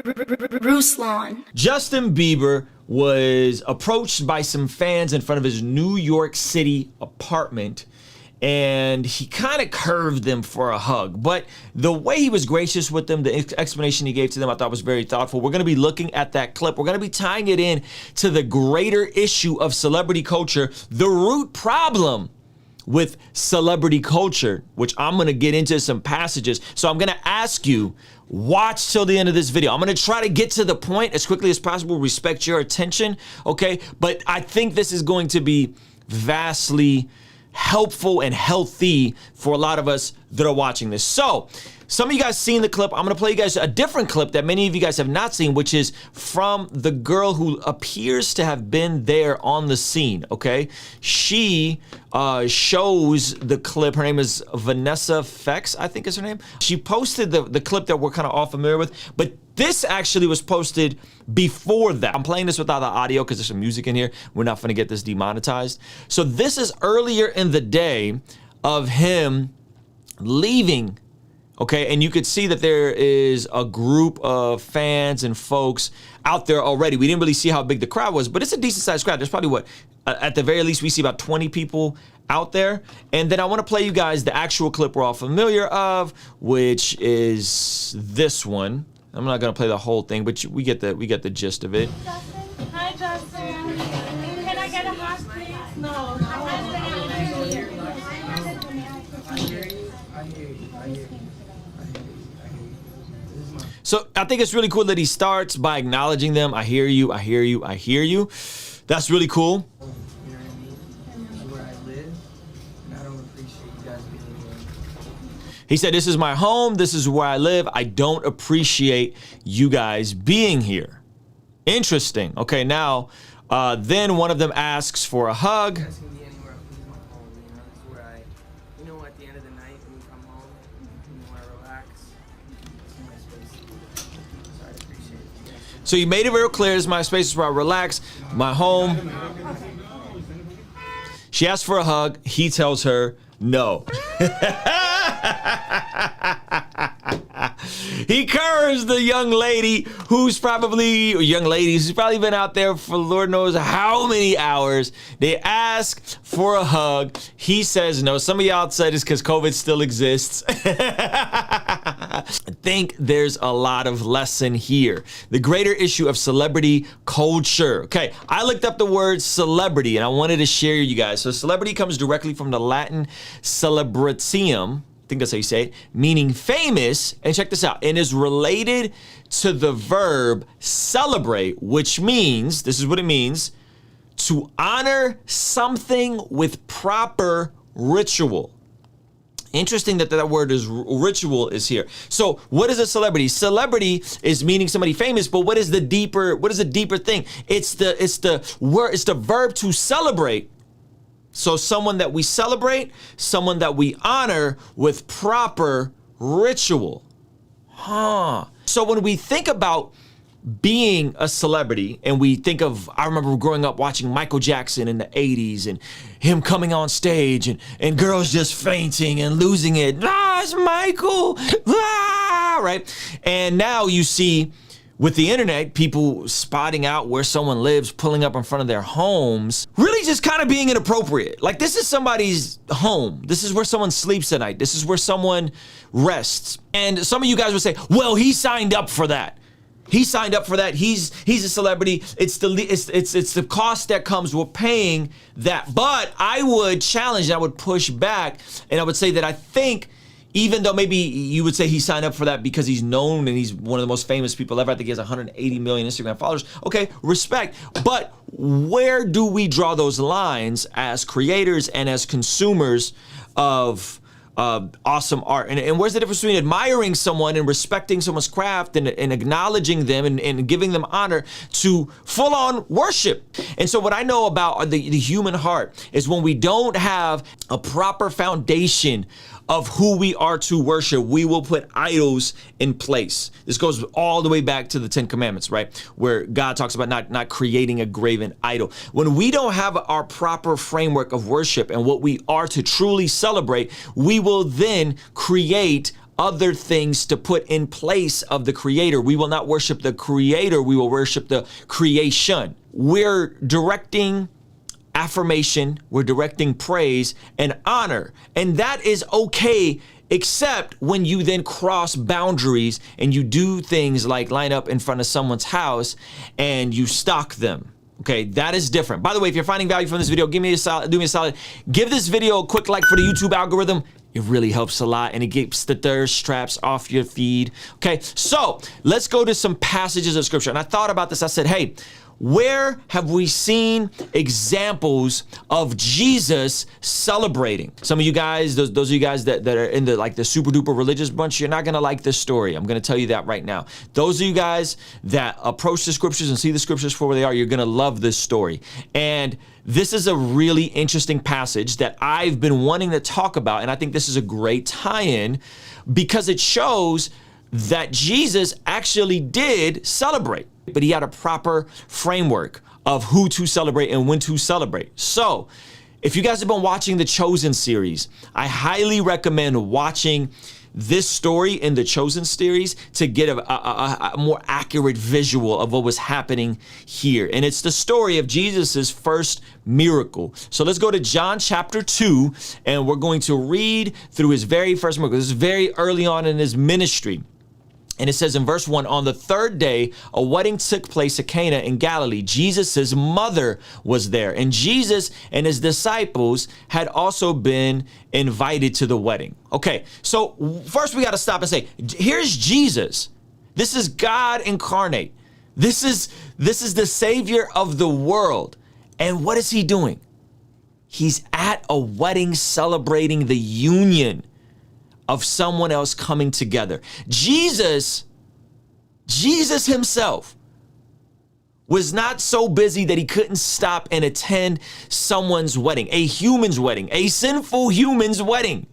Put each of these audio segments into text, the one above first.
Ruslan. Justin Bieber was approached by some fans in front of his New York City apartment, and he kind of curved them for a hug. But the way he was gracious with them, the explanation he gave to them, I thought was very thoughtful. We're going to be looking at that clip. We're going to be tying it in to the greater issue of celebrity culture, the root problem with celebrity culture, which I'm going to get into some passages. So I'm going to ask you, watch till the end of this video. I'm going to try to get to the point as quickly as possible, respect your attention, okay? But I think this is going to be vastly helpful and healthy for a lot of us that are watching this. So some of you guys seen the clip. I'm gonna play you guys a different clip that many of you guys have not seen, which is from the girl who appears to have been there on the scene, okay? She shows the clip. Her name is Vanessa Fex, I think is her name. She posted the clip that we're kind of all familiar with, but this actually was posted before that. I'm playing this without the audio because there's some music in here. We're not gonna get this demonetized. So this is earlier in the day of him leaving, okay? And you could see that there is a group of fans and folks out there already. We didn't really see how big the crowd was, but it's a decent sized crowd. There's probably what, at the very least, we see about 20 people out there. And then I want to play you guys the actual clip we're all familiar of, which is this one. I'm not gonna play the whole thing, but we get the gist of it. Justin? Hi, Justin. Can I get a hug, please? No. So I think it's really cool that he starts by acknowledging them. I hear you, I hear you, I hear you. That's really cool. You know what I mean? This is where I live, and I don't appreciate you guys being here. He said, this is my home, this is where I live. I don't appreciate you guys being here. Interesting. Okay, now, then one of them asks for a hug. You guys can be anywhere, this is my home, you know? This is where you know, at the end of the night, when you come home, you want to relax. This is my space. So I appreciate it. So you made it real clear, this is my space, this is where I relax, my home. She asks for a hug, he tells her no. He curves the young lady who's probably, who's probably been out there for Lord knows how many hours. They ask for a hug. He says no. Some of y'all said it's because COVID still exists. I think there's a lot of lesson here. The greater issue of celebrity culture. Okay, I looked up the word celebrity and I wanted to share you guys. So celebrity comes directly from the Latin celebratium, I think that's how you say it, meaning famous, and check this out, and is related to the verb celebrate, which means, this is what it means, to honor something with proper ritual. Interesting that that word is ritual is here. So what is a celebrity? Celebrity is meaning somebody famous, but what is the deeper thing? It's the verb to celebrate. So someone that we celebrate, someone that we honor with proper ritual. So when we think about being a celebrity and we think of, I remember growing up watching Michael Jackson in the 80s and him coming on stage and girls just fainting and losing it. Ah, it's Michael, ah, right? And now you see with the internet, people spotting out where someone lives, pulling up in front of their homes, really just kind of being inappropriate. Like, this is somebody's home. This is where someone sleeps at night. This is where someone rests. And some of you guys would say, well, he signed up for that. He signed up for that. He's a celebrity. It's the cost that comes with paying that. But I would challenge, I would push back, and I would say that I think, even though maybe you would say he signed up for that because he's known and he's one of the most famous people ever. I think he has 180 million Instagram followers. Okay, respect. But where do we draw those lines as creators and as consumers of awesome art? And where's the difference between admiring someone and respecting someone's craft and acknowledging them and giving them honor to full-on worship? And so what I know about the human heart is when we don't have a proper foundation of who we are to worship, we will put idols in place. This goes all the way back to the 10 Commandments, right? Where God talks about not creating a graven idol. When we don't have our proper framework of worship and what we are to truly celebrate, we will then create other things to put in place of the creator. We will not worship the creator. We will worship the creation. We're directing affirmation. We're directing praise and honor. And that is okay, except when you then cross boundaries and you do things like line up in front of someone's house and you stalk them. Okay, that is different. By the way, if you're finding value from this video, do me a solid. Give this video a quick like for the YouTube algorithm. It really helps a lot, and it keeps the thirst traps off your feed. Okay, so let's go to some passages of scripture. And I thought about this. I said, hey, where have we seen examples of Jesus celebrating? Some of you guys, those of you guys that are in the super duper religious bunch, you're not gonna like this story. I'm gonna tell you that right now. Those of you guys that approach the scriptures and see the scriptures for where they are, you're gonna love this story. And this is a really interesting passage that I've been wanting to talk about, and I think this is a great tie-in because it shows that Jesus actually did celebrate, but he had a proper framework of who to celebrate and when to celebrate. So if you guys have been watching the Chosen series, I highly recommend watching this story in the Chosen series to get a more accurate visual of what was happening here. And it's the story of Jesus's first miracle. So let's go to John chapter 2, and we're going to read through his very first miracle. This is very early on in his ministry. And it says in verse 1, on the third day, a wedding took place at Cana in Galilee. Jesus' mother was there, and Jesus and his disciples had also been invited to the wedding. Okay, so first we got to stop and say, here's Jesus. This is God incarnate. This is the Savior of the world. And what is he doing? He's at a wedding celebrating the union of someone else coming together. Jesus himself was not so busy that he couldn't stop and attend someone's wedding, a human's wedding, a sinful human's wedding.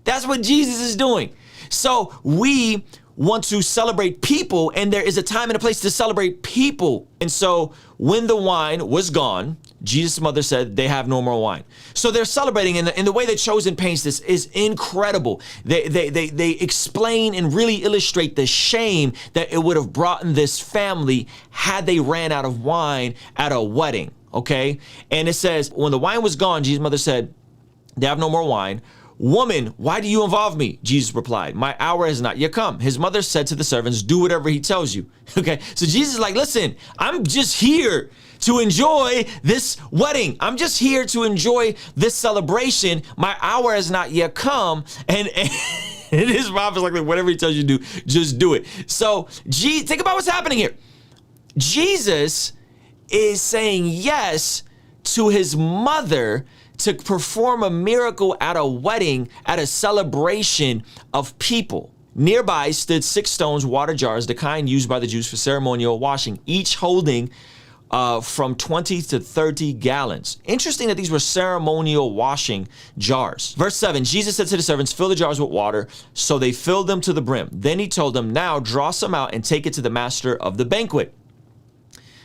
That's what Jesus is doing. So we want to celebrate people, and there is a time and a place to celebrate people. And so when the wine was gone, Jesus' mother said, they have no more wine. So they're celebrating, and the way that Chosen paints this is incredible. They explain and really illustrate the shame that it would have brought in this family had they ran out of wine at a wedding, okay? And it says, when the wine was gone, Jesus' mother said, they have no more wine. Woman, why do you involve me? Jesus replied, my hour has not yet come. His mother said to the servants, do whatever he tells you. Okay, so Jesus is like, listen, I'm just here to enjoy this wedding. I'm just here to enjoy this celebration. My hour has not yet come. And his mom is like, whatever he tells you to do, just do it. So think about what's happening here. Jesus is saying yes to his mother to perform a miracle at a wedding, at a celebration of people. Nearby stood 6 stones water jars, the kind used by the Jews for ceremonial washing, each holding from 20 to 30 gallons. Interesting that these were ceremonial washing jars. Verse 7, Jesus said to the servants, fill the jars with water. So they filled them to the brim. Then he told them, now draw some out and take it to the master of the banquet.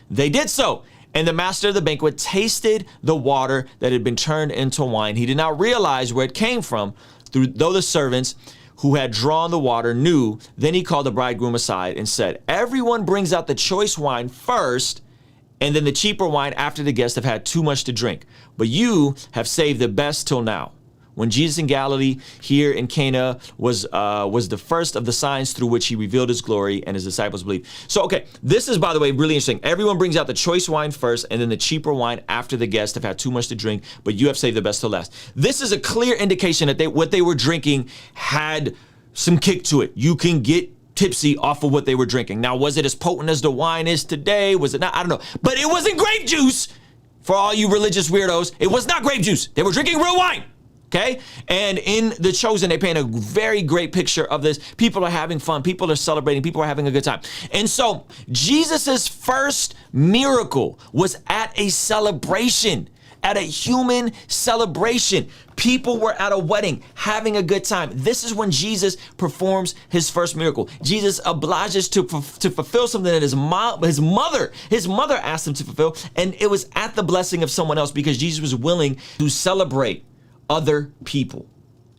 They did so. And the master of the banquet tasted the water that had been turned into wine. He did not realize where it came from, though the servants who had drawn the water knew. Then he called the bridegroom aside and said, everyone brings out the choice wine first, and then the cheaper wine after the guests have had too much to drink. But you have saved the best till now. When Jesus in Galilee, here in Cana, was the first of the signs through which he revealed his glory, and his disciples believed. So, okay, this is, by the way, really interesting. Everyone brings out the choice wine first, and then the cheaper wine after the guests have had too much to drink, but you have saved the best till last. This is a clear indication that what they were drinking had some kick to it. You can get tipsy off of what they were drinking. Now, was it as potent as the wine is today? Was it not? I don't know. But it wasn't grape juice. For all you religious weirdos, it was not grape juice. They were drinking real wine. Okay? And in The Chosen, they paint a very great picture of this. People are having fun. People are celebrating. People are having a good time. And so Jesus's first miracle was at a celebration, at a human celebration. People were at a wedding having a good time. This is when Jesus performs his first miracle. Jesus obliges to fulfill something that his mother asked him to fulfill. And it was at the blessing of someone else because Jesus was willing to celebrate other people.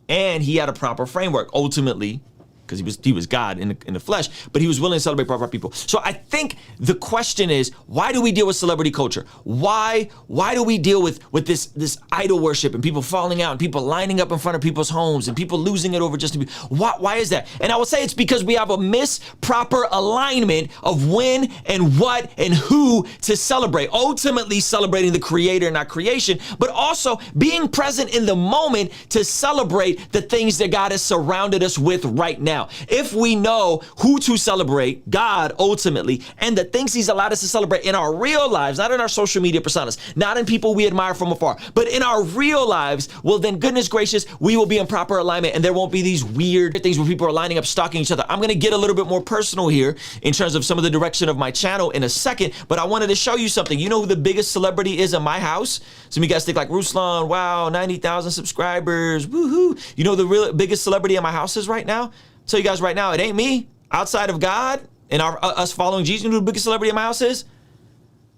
And he had a proper framework. Ultimately, because he was God in the flesh, but he was willing to celebrate proper people. So I think the question is, why do we deal with celebrity culture? Why do we deal with this idol worship and people falling out and people lining up in front of people's homes and people losing it over just to be, why is that? And I will say it's because we have a proper alignment of when and what and who to celebrate. Ultimately celebrating the creator, not creation, but also being present in the moment to celebrate the things that God has surrounded us with right now. If we know who to celebrate, God ultimately, and the things he's allowed us to celebrate in our real lives, not in our social media personas, not in people we admire from afar, but in our real lives, well then goodness gracious, we will be in proper alignment and there won't be these weird things where people are lining up stalking each other. I'm gonna get a little bit more personal here in terms of some of the direction of my channel in a second, but I wanted to show you something. You know who the biggest celebrity is in my house? Some of you guys think like, Ruslan, wow, 90,000 subscribers, woohoo. You know who the real biggest celebrity in my house is right now? Tell you guys right now, it ain't me. Outside of God and us following Jesus, you know who the biggest celebrity in my house is?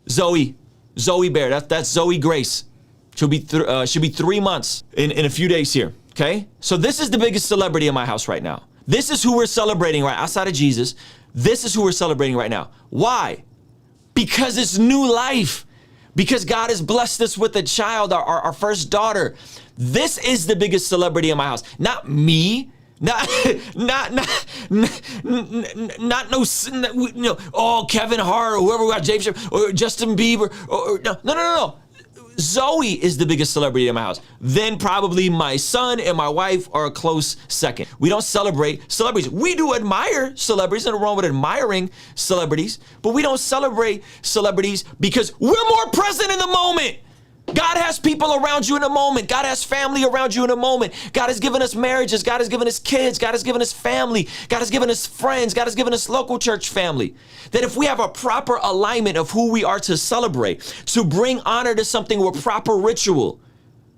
Zoe Bear. That's Zoe Grace. She'll be 3 months in a few days here. Okay, so this is the biggest celebrity in my house right now. This is who we're celebrating right outside of Jesus. This is who we're celebrating right now. Why? Because it's new life. Because God has blessed us with a child, our first daughter. This is the biggest celebrity in my house. Not me. Not Kevin Hart or whoever we got, James or Justin Bieber or no. Zoe is the biggest celebrity in my house. Then probably my son and my wife are a close second. We don't celebrate celebrities. We do admire celebrities, nothing wrong with admiring celebrities, but we don't celebrate celebrities because we're more present in the moment. God has people around you in a moment. God has family around you in a moment. God has given us marriages. God has given us kids. God has given us family. God has given us friends. God has given us local church family. That if we have a proper alignment of who we are to celebrate, to bring honor to something with proper ritual,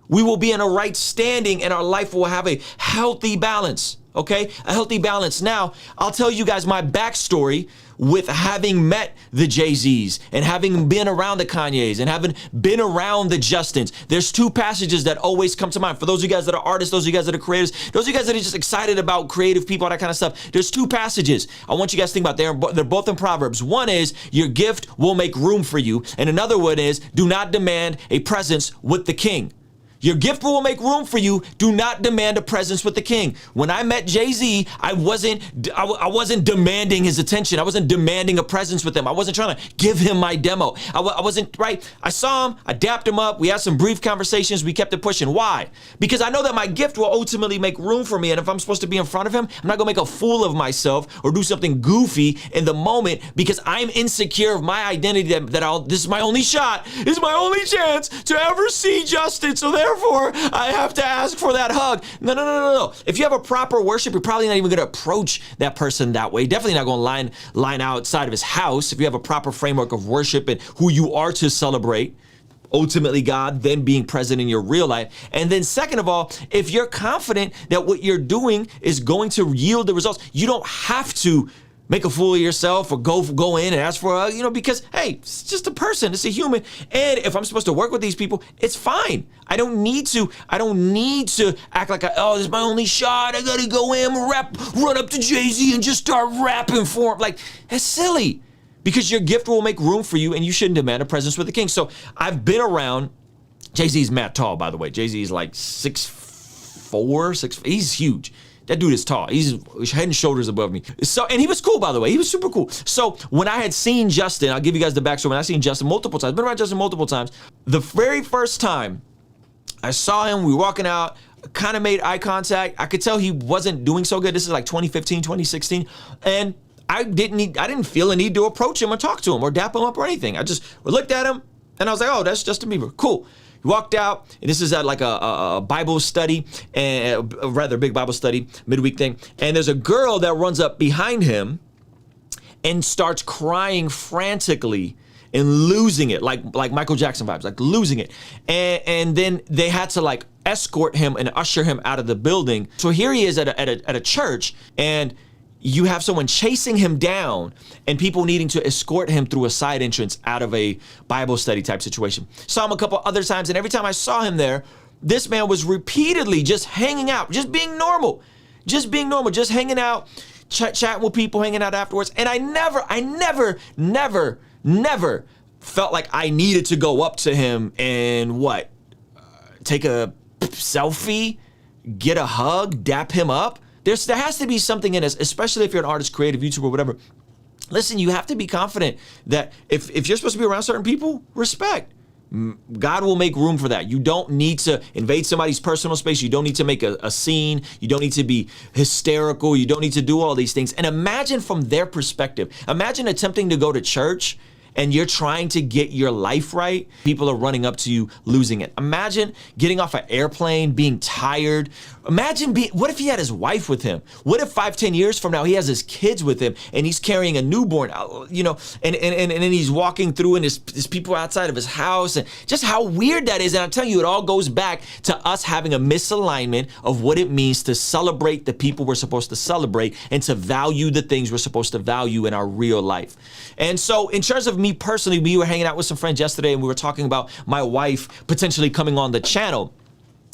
we will be in a right standing and our life will have a healthy balance. Okay, a healthy balance. Now, I'll tell you guys my backstory with having met the Jay-Z's and having been around the Kanye's and having been around the Justins. There's two passages that always come to mind. For those of you guys that are artists, those of you guys that are creators, those of you guys that are just excited about creative people, all that kind of stuff. There's two passages I want you guys to think about. They're both in Proverbs. One is, your gift will make room for you. And another one is, do not demand a presence with the king. Your gift will make room for you. Do not demand a presence with the king. When I met Jay-Z, I wasn't demanding his attention. I wasn't demanding a presence with him. I wasn't trying to give him my demo. I wasn't, right? I saw him, I dapped him up. We had some brief conversations. We kept it pushing. Why? Because I know that my gift will ultimately make room for me. And if I'm supposed to be in front of him, I'm not gonna make a fool of myself or do something goofy in the moment because I'm insecure of my identity this is my only shot. This is my only chance to ever see Justin. So therefore, I have to ask for that hug. No. If you have a proper worship, you're probably not even gonna approach that person that way. Definitely not gonna line outside of his house. If you have a proper framework of worship and who you are to celebrate, ultimately God, then being present in your real life. And then second of all, if you're confident that what you're doing is going to yield the results, you don't have to make a fool of yourself or go in and ask for a hug, because hey, it's just a person, it's a human. And if I'm supposed to work with these people, it's fine. I don't need to act like, oh, this is my only shot. I gotta go in, run up to Jay-Z and just start rapping for him. Like, that's silly. Because your gift will make room for you and you shouldn't demand a presence with the king. So I've been around, Jay-Z's mad tall, by the way. Jay-Z is like 6'4", he's huge. That dude is tall. He's head and shoulders above me. So, and he was cool, by the way. He was super cool. So when I had seen Justin, I'll give you guys the backstory. When I seen Justin multiple times, been around Justin multiple times. The very first time I saw him, we were walking out, kind of made eye contact. I could tell he wasn't doing so good. This is like 2015, 2016. And I didn't feel a need to approach him or talk to him or dap him up or anything. I just looked at him and I was like, oh, that's Justin Bieber. Cool. He walked out, and this is at like a Bible study, and a rather big Bible study, midweek thing. And there's a girl that runs up behind him and starts crying frantically and losing it, like Michael Jackson vibes, like losing it. And then they had to like escort him and usher him out of the building. So here he is at a church, and you have someone chasing him down and people needing to escort him through a side entrance out of a Bible study type situation. Saw him a couple other times, and every time I saw him there, this man was repeatedly just hanging out, just being normal. just being normal, just hanging out, chatting with people, hanging out afterwards. And I never felt like I needed to go up to him and take a selfie, get a hug, dap him up. There has to be something in us, especially if you're an artist, creative, YouTuber, whatever. Listen, you have to be confident that if you're supposed to be around certain people, respect. God will make room for that. You don't need to invade somebody's personal space. You don't need to make a scene. You don't need to be hysterical. You don't need to do all these things. And imagine from their perspective, imagine attempting to go to church and you're trying to get your life right. People are running up to you, losing it. Imagine getting off an airplane, being tired. Imagine what if he had his wife with him? What if 5-10 years from now, he has his kids with him and he's carrying a newborn, and then he's walking through and there's people outside of his house, and just how weird that is. And I'm telling you, it all goes back to us having a misalignment of what it means to celebrate the people we're supposed to celebrate and to value the things we're supposed to value in our real life. And so in terms of me personally, we were hanging out with some friends yesterday and we were talking about my wife potentially coming on the channel.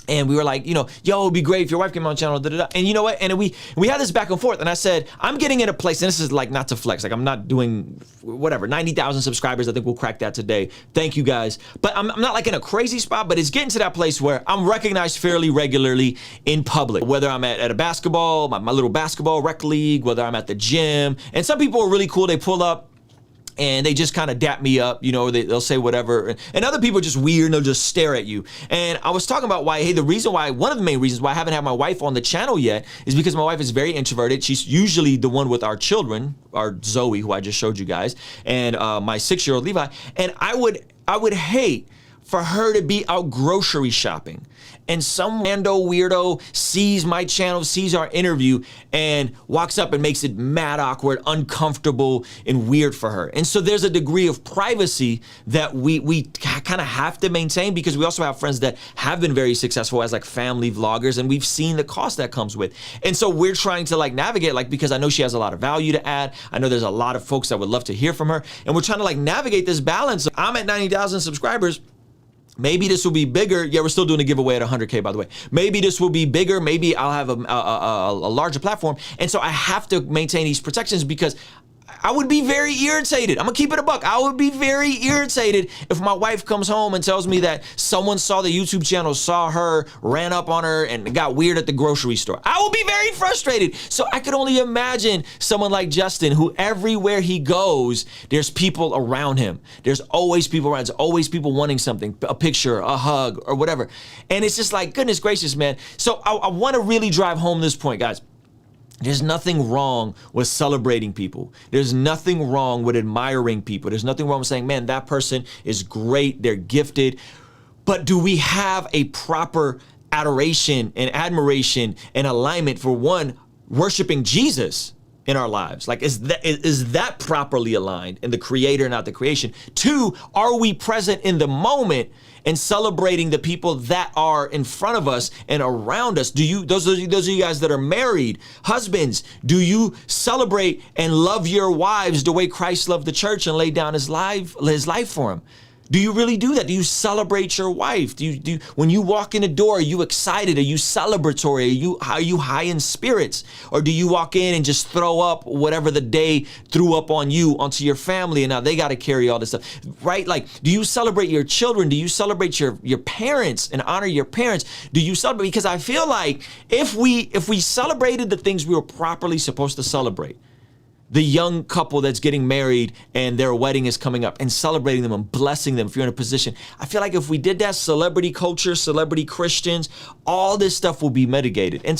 And we were like, yo, it'd be great if your wife came on the channel, da-da-da. And you know what? And we had this back and forth. And I said, I'm getting in a place, and this is like not to flex. Like I'm not doing whatever, 90,000 subscribers. I think we'll crack that today. Thank you guys. But I'm not like in a crazy spot, but it's getting to that place where I'm recognized fairly regularly in public. Whether I'm at a basketball, my little basketball rec league, whether I'm at the gym. And some people are really cool. They pull up and they just kind of dap me up, they'll say whatever. And other people are just weird and they'll just stare at you. And I was talking about one of the main reasons why I haven't had my wife on the channel yet is because my wife is very introverted. She's usually the one with our children, our Zoe, who I just showed you guys, and my 6-year-old Levi. And I would hate for her to be out grocery shopping and some rando weirdo sees my channel, sees our interview, and walks up and makes it mad awkward, uncomfortable, and weird for her. And so there's a degree of privacy that we kind of have to maintain, because we also have friends that have been very successful as like family vloggers, and we've seen the cost that comes with. And so we're trying to like navigate, like, because I know she has a lot of value to add. I know there's a lot of folks that would love to hear from her, and we're trying to like navigate this balance. I'm at 90,000 subscribers. Maybe this will be bigger. Yeah, we're still doing a giveaway at 100K, by the way. Maybe this will be bigger. Maybe I'll have a larger platform. And so I have to maintain these protections, because I would be very irritated. I'm gonna keep it a buck. I would be very irritated if my wife comes home and tells me that someone saw the YouTube channel, saw her, ran up on her, and got weird at the grocery store. I will be very frustrated. So I could only imagine someone like Justin, who everywhere he goes, there's people around him. There's always people around. There's always people wanting something, a picture, a hug, or whatever. And it's just like, goodness gracious, man. So I wanna really drive home this point, guys. There's nothing wrong with celebrating people. There's nothing wrong with admiring people. There's nothing wrong with saying, man, that person is great, they're gifted. But do we have a proper adoration and admiration and alignment for, one, worshiping Jesus in our lives? Like, is that properly aligned in the creator, not the creation? Two, are we present in the moment and celebrating the people that are in front of us and around us? Those of you guys that are married, husbands, do you celebrate and love your wives the way Christ loved the church and laid down his life for him? Do you really do that? Do you celebrate your wife? When you walk in the door, are you excited? Are you celebratory? Are you high in spirits? Or do you walk in and just throw up whatever the day threw up on you onto your family, and now they got to carry all this stuff, right? Like, do you celebrate your children? Do you celebrate your parents and honor your parents? Do you celebrate? Because I feel like if we celebrated the things we were properly supposed to celebrate, the young couple that's getting married and their wedding is coming up, and celebrating them and blessing them if you're in a position. I feel like if we did that, celebrity culture, celebrity Christians, all this stuff will be mitigated. And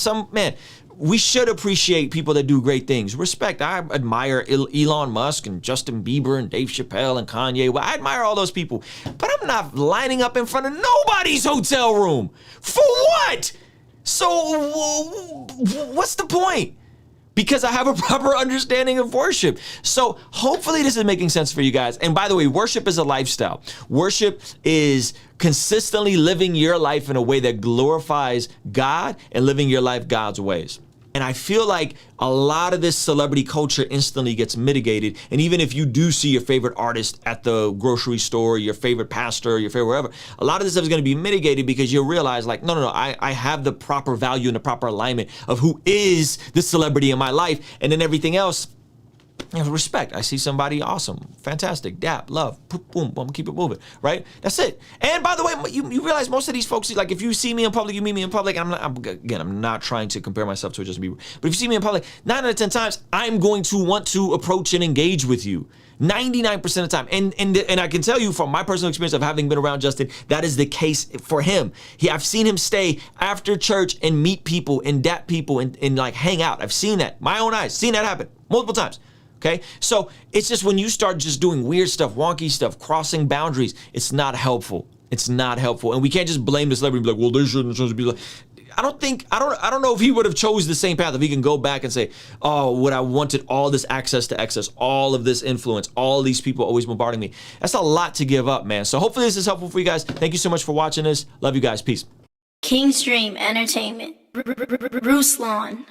we should appreciate people that do great things. Respect. I admire Elon Musk and Justin Bieber and Dave Chappelle and Kanye. Well, I admire all those people, but I'm not lining up in front of nobody's hotel room. For what? So what's the point? Because I have a proper understanding of worship. So hopefully this is making sense for you guys. And by the way, worship is a lifestyle. Worship is consistently living your life in a way that glorifies God and living your life God's ways. And I feel like a lot of this celebrity culture instantly gets mitigated. And even if you do see your favorite artist at the grocery store, your favorite pastor, your favorite wherever, a lot of this stuff is going to be mitigated because you'll realize like, no, I have the proper value and the proper alignment of who is the celebrity in my life. And then everything else, you know, respect. I see somebody awesome, fantastic, dap, love, boom, boom, keep it moving, right? That's it. And by the way, you realize most of these folks, like if you see me in public, you meet me in public, and I'm not trying to compare myself to Justin Bieber, but if you see me in public, 9 out of 10 times, I'm going to want to approach and engage with you. 99% of the time. And I can tell you from my personal experience of having been around Justin, that is the case for him. I've seen him stay after church and meet people and dap people and like hang out. I've seen that, my own eyes, seen that happen multiple times. Okay, so it's just when you start just doing weird stuff, wonky stuff, crossing boundaries, it's not helpful. It's not helpful, and we can't just blame the celebrity and be like, well, they shouldn't be like. I don't know if he would have chose the same path if he can go back and say, oh, would I wanted all this access to access, all of this influence, all these people always bombarding me. That's a lot to give up, man. So hopefully this is helpful for you guys. Thank you so much for watching this. Love you guys. Peace. King's Dream Entertainment. Ruslan.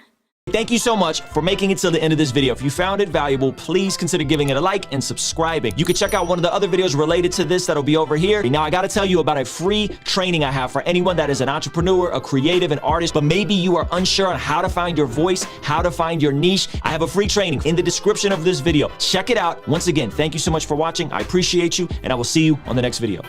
Thank you so much for making it till the end of this video. If you found it valuable, please consider giving it a like and subscribing. You can check out one of the other videos related to this that'll be over here. Now, I gotta tell you about a free training I have for anyone that is an entrepreneur, a creative, an artist, but maybe you are unsure on how to find your voice, how to find your niche. I have a free training in the description of this video. Check it out. Once again, thank you so much for watching. I appreciate you, and I will see you on the next video.